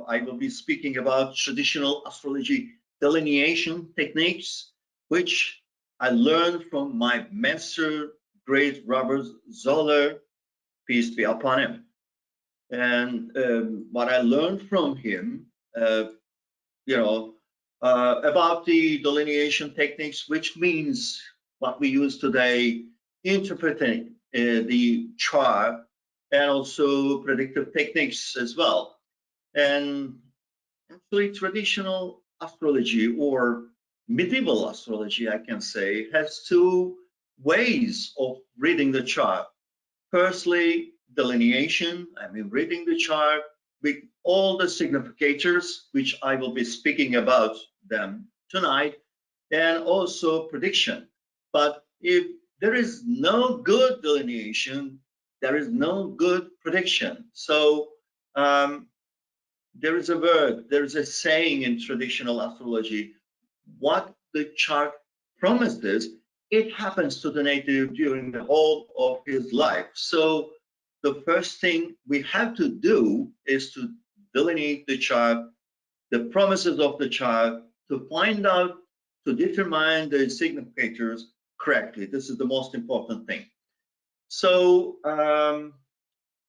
I will be speaking about traditional astrology delineation techniques, which I learned from my master, great Robert Zoller, peace be upon him. And what I learned from him, about the delineation techniques, which means what we use today, interpreting the chart and also predictive techniques as well. And actually, traditional astrology or medieval astrology, I can say, has two ways of reading the chart. Firstly, delineation, I mean reading the chart with all the significators, which I will be speaking about them tonight, and also prediction. But if there is no good delineation, there is no good prediction. So there is a word, there is a saying in traditional astrology, what the chart promises, it happens to the native during the whole of his life. So the first thing we have to do is to delineate the chart, the promises of the chart, to find out, to determine the significators correctly. This is the most important thing. So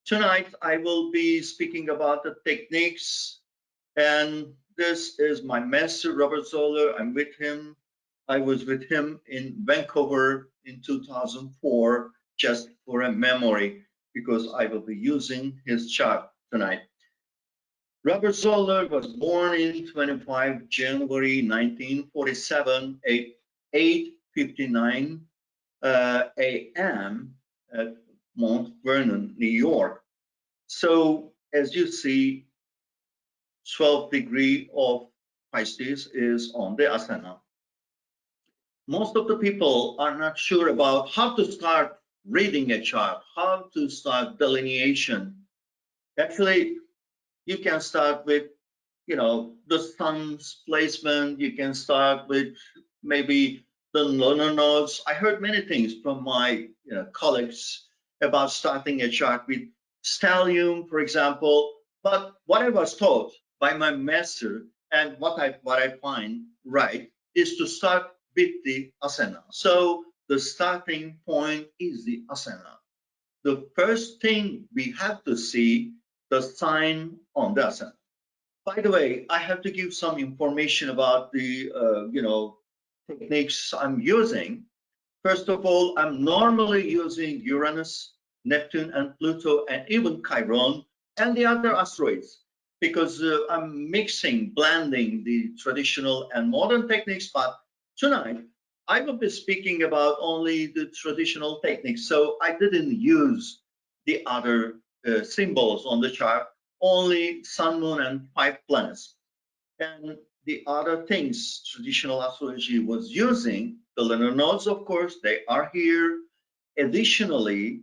tonight I will be speaking about the techniques, and this is my master, Robert Zoller. I'm with him. I was with him in Vancouver in 2004, just for a memory, because I will be using his chart tonight. Robert Zoller was born in 25 January 1947 at 8:59 a.m. at Mount Vernon, New York. So as you see, 12th degree of Pisces is on the ascendant. Most of the people are not sure about how to start reading a chart, how to start delineation. Actually, you can start with, the sun's placement. You can start with maybe the lunar nodes. I heard many things from my colleagues about starting a chart with stellium, for example. But what I was taught by my master, and what I find right, is to start with the ascendant. So the starting point is the ascendant. The first thing we have to see the sign on the ascendant. By the way, I have to give some information about the techniques I'm using. First of all, I'm normally using Uranus, Neptune, and Pluto, and even Chiron and the other asteroids, because I'm blending the traditional and modern techniques. But tonight, I will be speaking about only the traditional techniques. So I didn't use the other symbols on the chart, only sun, moon, and 5 planets. And the other things traditional astrology was using, the lunar nodes, of course, they are here. Additionally,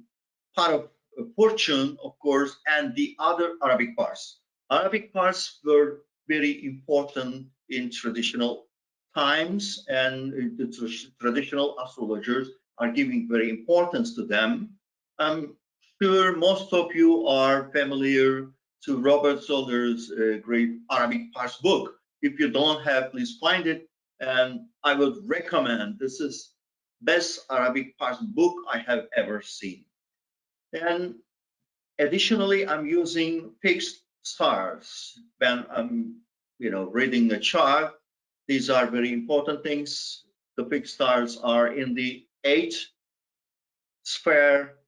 part of fortune, of course, and the other Arabic parts. Arabic parts were very important in traditional times, and the traditional astrologers are giving very importance to them. I'm sure most of you are familiar to Robert Zoller's great Arabic parts book. If you don't have, please find it. And I would recommend, this is best Arabic parts book I have ever seen. And additionally, I'm using fixed stars when I'm, reading a chart. These are very important things. The fixed stars are in the 8th sphere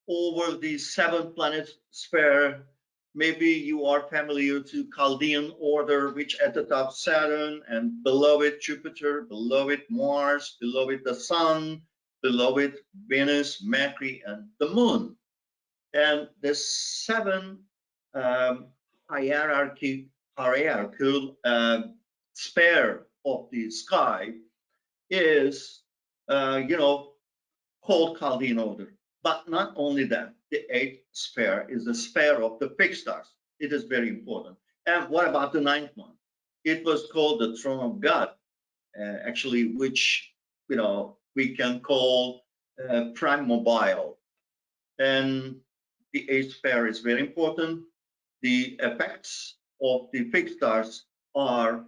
over the 7th planet sphere. Maybe you are familiar to Chaldean order, which at the top Saturn, and below it Jupiter, below it Mars, below it the Sun, below it Venus, Mercury, and the Moon. And the 7 hierarchical sphere of the sky is, called Chaldean order. But not only that, the 8th sphere is the sphere of the fixed stars. It is very important. And what about the 9th one? It was called the throne of God, actually, which we can call prime mobile. And the 8th sphere is very important. The effects of the fixed stars are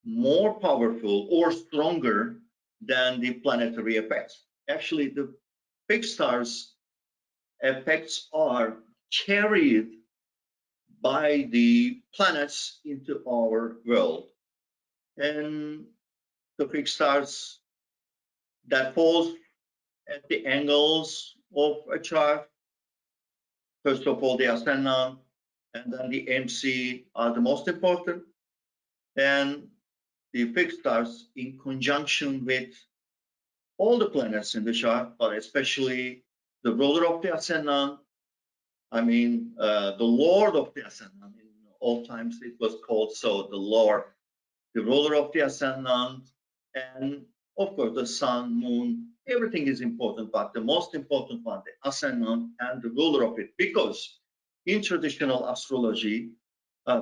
more powerful or stronger than the planetary effects. Actually, the fixed stars effects are carried by the planets into our world. And the fixed stars that falls at the angles of a chart, first of all, the ascendant and then the MC are the most important. And the fixed stars in conjunction with all the planets in the chart, but especially the ruler of the ascendant, the Lord of the ascendant. In old times it was called so, the Lord, the ruler of the ascendant, and of course the sun, moon, everything is important, but the most important one, the ascendant and the ruler of it, because in traditional astrology,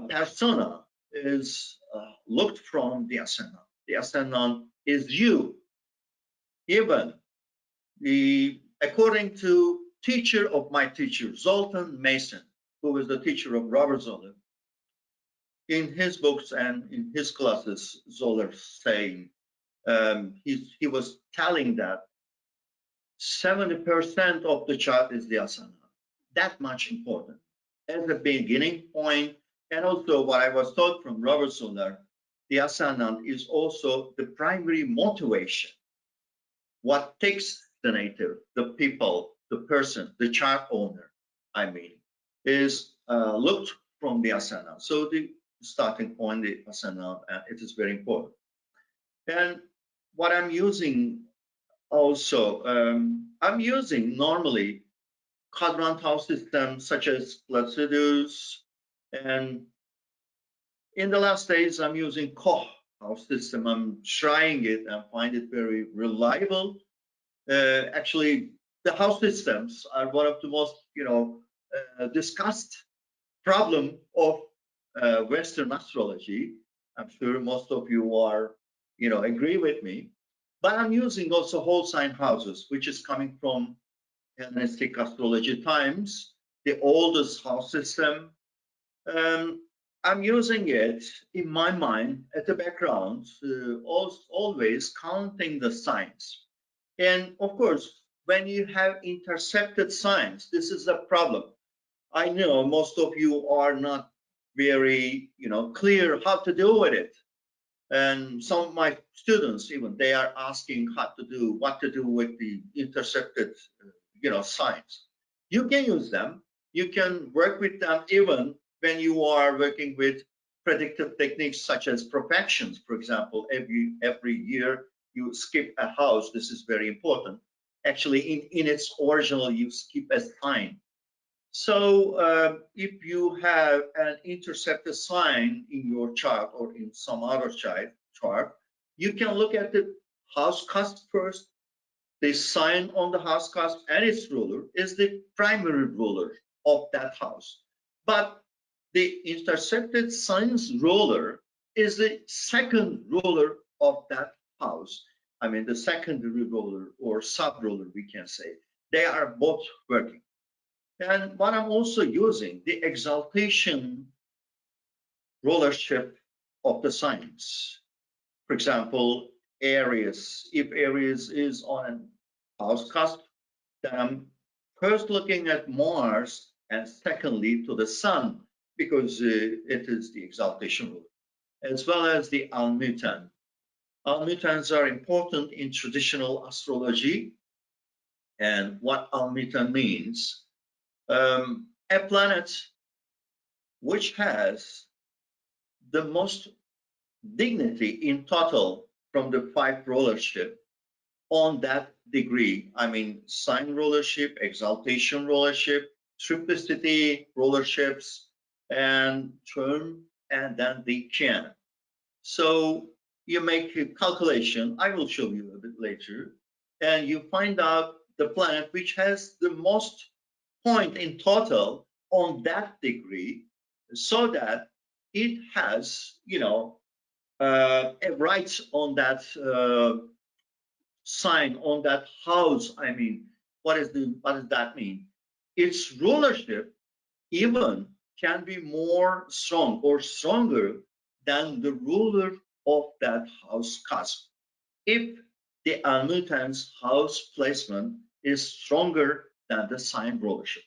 persona is looked from the ascendant. The ascendant is you. Even according to teacher of my teacher, Zoltan Mason, who was the teacher of Robert Zoller, in his books and in his classes, Zoller saying, he was telling that 70% of the chart is the ascendant. That much important as a beginning point, and also what I was taught from Robert Zoller, the ascendant is also the primary motivation. What takes the native, the people, the person, the chart owner, is looked from the ascendant. So the starting point, the ascendant, it is very important. And what I'm using also, I'm using normally quadrant house systems such as Placidus, and in the last days I'm using Koch house system. I'm trying it and find it very reliable. Actually, the house systems are one of the most, discussed problem of Western astrology. I'm sure most of you are, agree with me. But I'm using also whole sign houses, which is coming from Hellenistic astrology times, the oldest house system. I'm using it in my mind at the background, always counting the signs. And of course, when you have intercepted signs, this is a problem. I know most of you are not very, clear how to deal with it. And some of my students, even, they are asking what to do with the intercepted, signs. You can use them. You can work with them even when you are working with predictive techniques such as profections. For example, every year you skip a house. This is very important. Actually, in its original, you skip a sign. So if you have an intercepted sign in your chart or in some other chart, you can look at the house cusp first. The sign on the house cusp and its ruler is the primary ruler of that house. But the intercepted sign's ruler is the second ruler of that house. The secondary ruler or sub-ruler, we can say. They are both working. And what I'm also using, the exaltation rulership of the signs. For example, Aries. If Aries is on a house cusp, then I'm first looking at Mars and secondly to the Sun, because it is the exaltation ruler, as well as the almutan. Almutans are important in traditional astrology. And what almutan means, a planet which has the most dignity in total from the 5 rulership on that degree. Sign rulership, exaltation rulership, triplicity rulerships, and term, and then the can. So you make a calculation, I will show you a bit later, and you find out the planet which has the most point in total on that degree, so that it has, a right on that sign, on that house. What does that mean? Its rulership, even can be more strong or stronger than the ruler of that house cusp if the anmutant's house placement is stronger than the sign rulership.